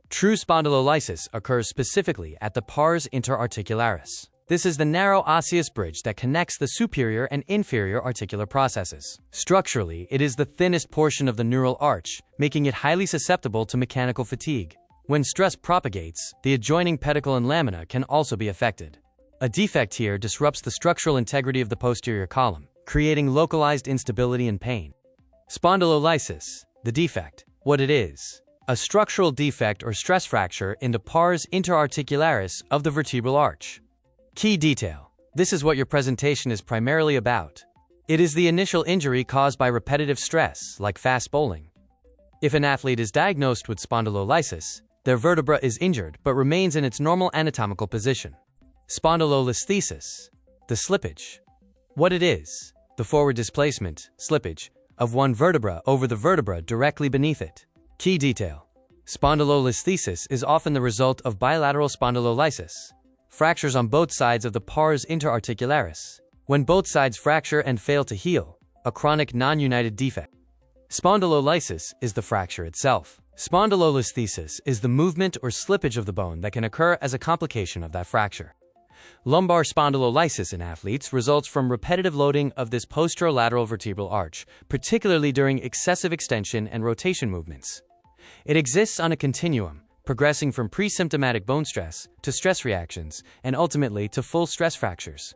True spondylolysis occurs specifically at the pars interarticularis. This is the narrow osseous bridge that connects the superior and inferior articular processes. Structurally, it is the thinnest portion of the neural arch, making it highly susceptible to mechanical fatigue. When stress propagates, the adjoining pedicle and lamina can also be affected. A defect here disrupts the structural integrity of the posterior column, creating localized instability and pain. Spondylolysis, the defect. What it is: a structural defect or stress fracture in the pars interarticularis of the vertebral arch. Key detail: this is what your presentation is primarily about. It is the initial injury caused by repetitive stress, like fast bowling. If an athlete is diagnosed with spondylolysis, their vertebra is injured but remains in its normal anatomical position. Spondylolisthesis, the slippage. What it is: the forward displacement, slippage, of one vertebra over the vertebra directly beneath it. Key detail: spondylolisthesis is often the result of bilateral spondylolysis, fractures on both sides of the pars interarticularis. When both sides fracture and fail to heal, a chronic non-united defect. Spondylolysis is the fracture itself. Spondylolisthesis is the movement or slippage of the bone that can occur as a complication of that fracture. Lumbar spondylolysis in athletes results from repetitive loading of this posterolateral vertebral arch, particularly during excessive extension and rotation movements. It exists on a continuum, progressing from pre-symptomatic bone stress to stress reactions and ultimately to full stress fractures.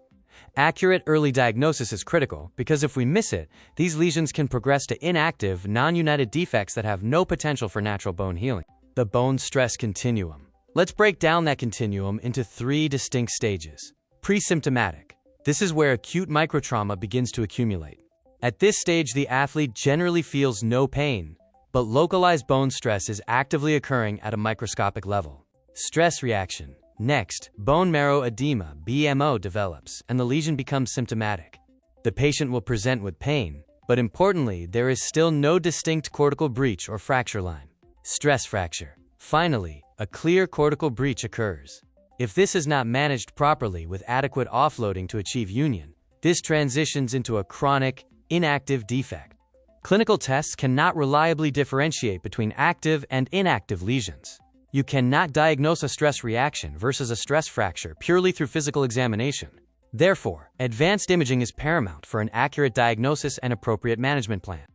Accurate early diagnosis is critical because if we miss it, these lesions can progress to inactive, non-united defects that have no potential for natural bone healing. The bone stress continuum. Let's break down that continuum into 3 distinct stages. Pre-symptomatic. This is where acute microtrauma begins to accumulate. At this stage, the athlete generally feels no pain, but localized bone stress is actively occurring at a microscopic level. Stress reaction. Next, bone marrow edema (BMO) develops, and the lesion becomes symptomatic. The patient will present with pain, but importantly, there is still no distinct cortical breach or fracture line. Stress fracture. Finally, a clear cortical breach occurs. If this is not managed properly with adequate offloading to achieve union, this transitions into a chronic, inactive defect. Clinical tests cannot reliably differentiate between active and inactive lesions. You cannot diagnose a stress reaction versus a stress fracture purely through physical examination. Therefore, advanced imaging is paramount for an accurate diagnosis and appropriate management plan.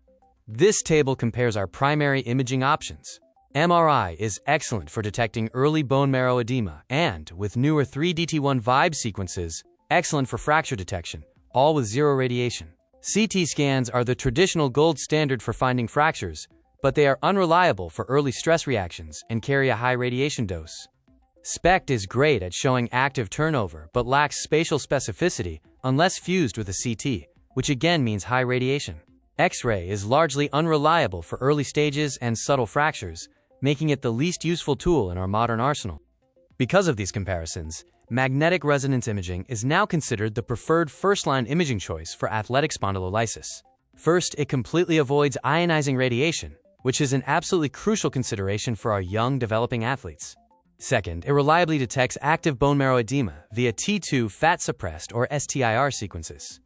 This table compares our primary imaging options. MRI is excellent for detecting early bone marrow edema and, with newer 3DT1 Vibe sequences, excellent for fracture detection, all with zero radiation. CT scans are the traditional gold standard for finding fractures, but they are unreliable for early stress reactions and carry a high radiation dose. SPECT is great at showing active turnover but lacks spatial specificity unless fused with a CT, which again means high radiation. X-ray is largely unreliable for early stages and subtle fractures, making it the least useful tool in our modern arsenal. Because of these comparisons, magnetic resonance imaging is now considered the preferred first-line imaging choice for athletic spondylolysis. First, it completely avoids ionizing radiation, which is an absolutely crucial consideration for our young, developing athletes. Second, it reliably detects active bone marrow edema via T2 fat-suppressed or STIR sequences.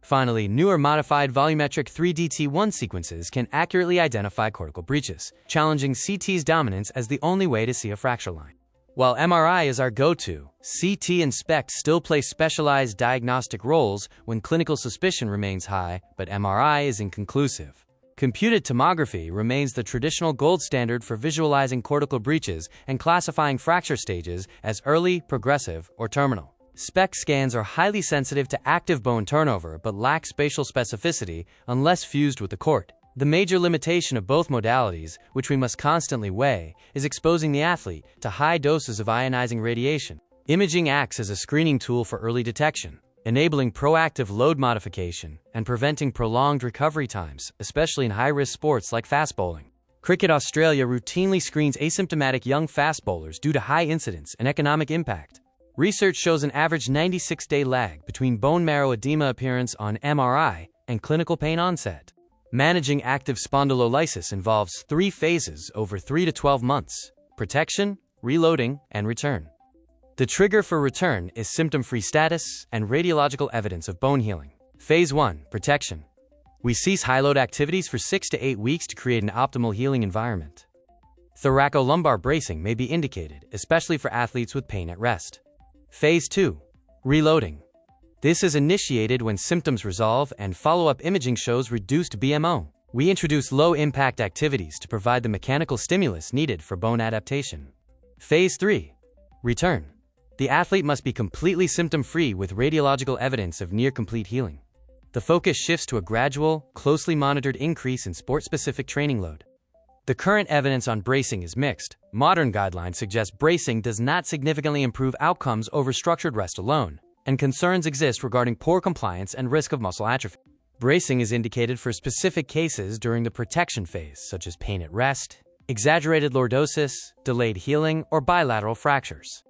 Finally, newer modified volumetric 3DT1 sequences can accurately identify cortical breaches, challenging CT's dominance as the only way to see a fracture line. While MRI is our go-to, CT and SPECT still play specialized diagnostic roles when clinical suspicion remains high, but MRI is inconclusive. Computed tomography remains the traditional gold standard for visualizing cortical breaches and classifying fracture stages as early, progressive, or terminal. SPECT scans are highly sensitive to active bone turnover but lack spatial specificity unless fused with the cort. The major limitation of both modalities, which we must constantly weigh, is exposing the athlete to high doses of ionizing radiation. Imaging acts as a screening tool for early detection, enabling proactive load modification and preventing prolonged recovery times, especially in high-risk sports like fast bowling. Cricket Australia routinely screens asymptomatic young fast bowlers due to high incidence and economic impact. Research shows an average 96-day lag between bone marrow edema appearance on MRI and clinical pain onset. Managing active spondylolysis involves 3 phases over 3 to 12 months: protection, reloading, and return. The trigger for return is symptom-free status and radiological evidence of bone healing. Phase 1, protection. We cease high-load activities for 6 to 8 weeks to create an optimal healing environment. Thoracolumbar bracing may be indicated, especially for athletes with pain at rest. Phase 2. Reloading. This is initiated when symptoms resolve and follow-up imaging shows reduced BMO. We introduce low-impact activities to provide the mechanical stimulus needed for bone adaptation. Phase 3. Return. The athlete must be completely symptom-free with radiological evidence of near-complete healing. The focus shifts to a gradual, closely monitored increase in sport-specific training load. The current evidence on bracing is mixed. Modern guidelines suggest bracing does not significantly improve outcomes over structured rest alone, and concerns exist regarding poor compliance and risk of muscle atrophy. Bracing is indicated for specific cases during the protection phase, such as pain at rest, exaggerated lordosis, delayed healing, or bilateral fractures.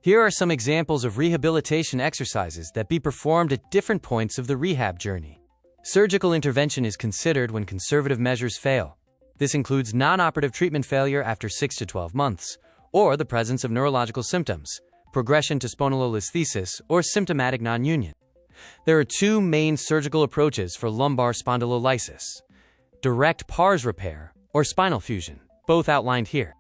Here are some examples of rehabilitation exercises that be performed at different points of the rehab journey. Surgical intervention is considered when conservative measures fail. This includes non-operative treatment failure after 6 to 12 months, or the presence of neurological symptoms, progression to spondylolisthesis, or symptomatic non-union. There are two main surgical approaches for lumbar spondylolysis: direct pars repair or spinal fusion, both outlined here.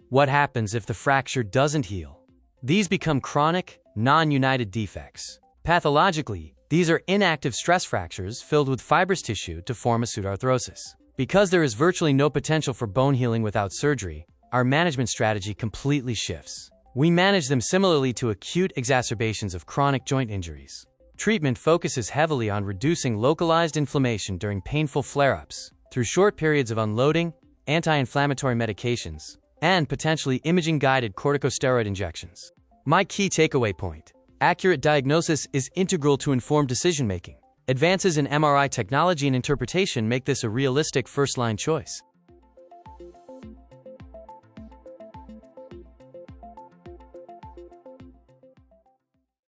What happens if the fracture doesn't heal? These become chronic, non-united defects. Pathologically, these are inactive stress fractures filled with fibrous tissue to form a pseudarthrosis. Because there is virtually no potential for bone healing without surgery, our management strategy completely shifts. We manage them similarly to acute exacerbations of chronic joint injuries. Treatment focuses heavily on reducing localized inflammation during painful flare-ups through short periods of unloading, anti-inflammatory medications, and potentially imaging-guided corticosteroid injections. My key takeaway point: accurate diagnosis is integral to informed decision-making. Advances in MRI technology and interpretation make this a realistic first-line choice.